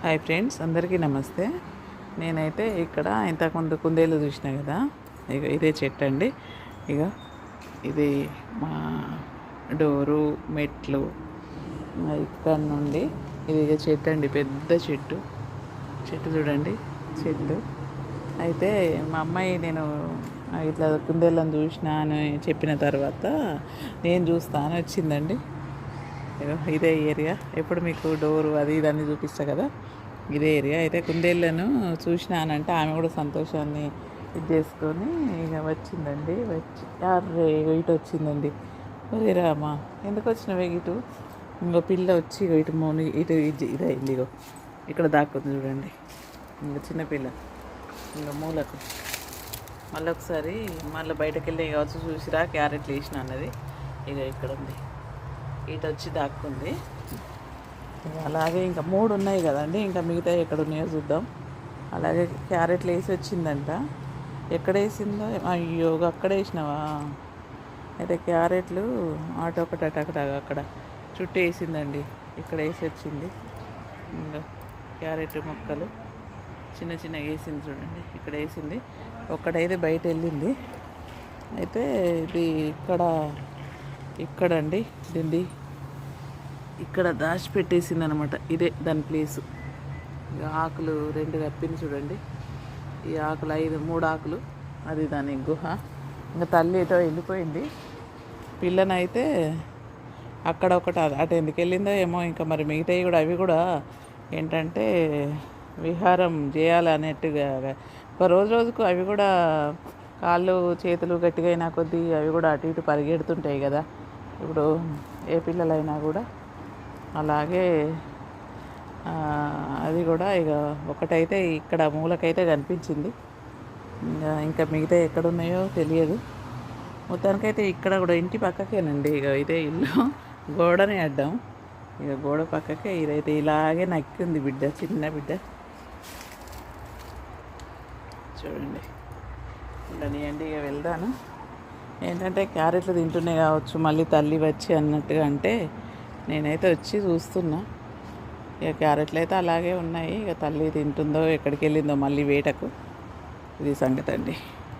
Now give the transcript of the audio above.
Hi friends, అందరికీ నమస్తే. నేనైతే ఇక్కడ ఇంతకుముందు కుందేలు చూసిన కదా, ఇక ఇదే చెట్టు అండి. ఇక ఇది మా డోరు మెట్లు ఇక్కడ నుండి ఇది ఇక చెట్టు అండి, పెద్ద చెట్టు చూడండి. చెట్టు అయితే మా అమ్మాయి నేను ఇట్లా కుందేళ్ళని చూసిన అని చెప్పిన తర్వాత నేను చూస్తా అని వచ్చిందండి. ఇదే ఏరియా. ఎప్పుడు మీకు డోరు అది ఇదన్నీ చూపిస్తా కదా, ఇదే ఏరియా. అయితే కుందేళ్ళను చూసినానంటే ఆమె కూడా సంతోషాన్ని ఇది చేసుకొని ఇక వచ్చిందండి. అర్రే ఇటు వచ్చిందండి. ఒరే రామా, ఎందుకు వచ్చినవే ఇటు? ఇంకో పిల్ల వచ్చి ఇటు మోని ఇటు ఇదైంది. ఇగో ఇక్కడ దాక్కుంది చూడండి, ఇంకా చిన్నపిల్ల ఇంకా మూలకు. మళ్ళీ ఒకసారి బయటకు వెళ్ళి కావచ్చు చూసిరా క్యారెట్లు వేసిన అన్నది. ఇక ఇక్కడ ఉంది, ఇటు వచ్చి దాక్కుంది. అలాగే ఇంకా 3 ఉన్నాయి కదండి, ఇంకా మిగతా ఎక్కడ ఉన్నాయో చూద్దాం. అలాగే క్యారెట్లు వేసి వచ్చిందంట. ఎక్కడ వేసిందో, అయ్యో అక్కడ వేసినావా? అయితే క్యారెట్లు అటు ఒకటి అక్కడ చుట్టూ వేసిందండి. ఇక్కడ వేసి వచ్చింది. ఇంకా క్యారెట్ మొక్కలు చిన్న చిన్న వేసింది చూడండి, ఇక్కడ వేసింది. ఒక్కడైతే బయట వెళ్ళింది. అయితే ఇది ఇక్కడండి దీన్ని ఇక్కడ దాచిపెట్టేసింది అనమాట. ఇదే దాని ప్లేసు. ఇక ఆకులు 2 కప్పింది చూడండి. ఈ ఆకులు 3 ఆకులు, అది దాని గుహ. ఇంకా తల్లి ఏటో వెళ్ళిపోయింది. పిల్లనైతే అక్కడ ఒకటి అటు ఎందుకు వెళ్ళిందో ఏమో. ఇంకా మరి మిగతావి కూడా అవి కూడా ఏంటంటే విహారం చేయాలి అన్నట్టుగా రోజుకు అవి కూడా కాళ్ళు చేతులు గట్టిగా అయినా కొద్దీ అవి కూడా అటు ఇటు పరిగెడుతుంటాయి కదా. ఇప్పుడు ఏ పిల్లలైనా కూడా అలాగే అది కూడా ఇక ఒకటైతే ఇక్కడ మూలకైతే కనిపించింది. ఇంకా మిగతా ఎక్కడున్నాయో తెలియదు. మొత్తానికైతే ఇక్కడ కూడా ఇంటి పక్కకేనండి. ఇక ఇదే ఇల్లు, గోడనే అడ్డం. ఇక గోడ పక్కకే ఇదైతే ఇలాగే నక్కింది బిడ్డ, చిన్న బిడ్డ చూడండి. ఉండనియండి, ఇక వెళ్దాను. ఏంటంటే క్యారెట్లు తింటున్నాయి కావచ్చు మళ్ళీ తల్లి వచ్చి అన్నట్టుగా. అంటే నేనైతే వచ్చి చూస్తున్నా. ఇక క్యారెట్లు అయితే అలాగే ఉన్నాయి. ఇక తల్లి తింటుందో ఎక్కడికి వెళ్ళిందో మళ్ళీ వేటకు. ఇది సంగతి అండి.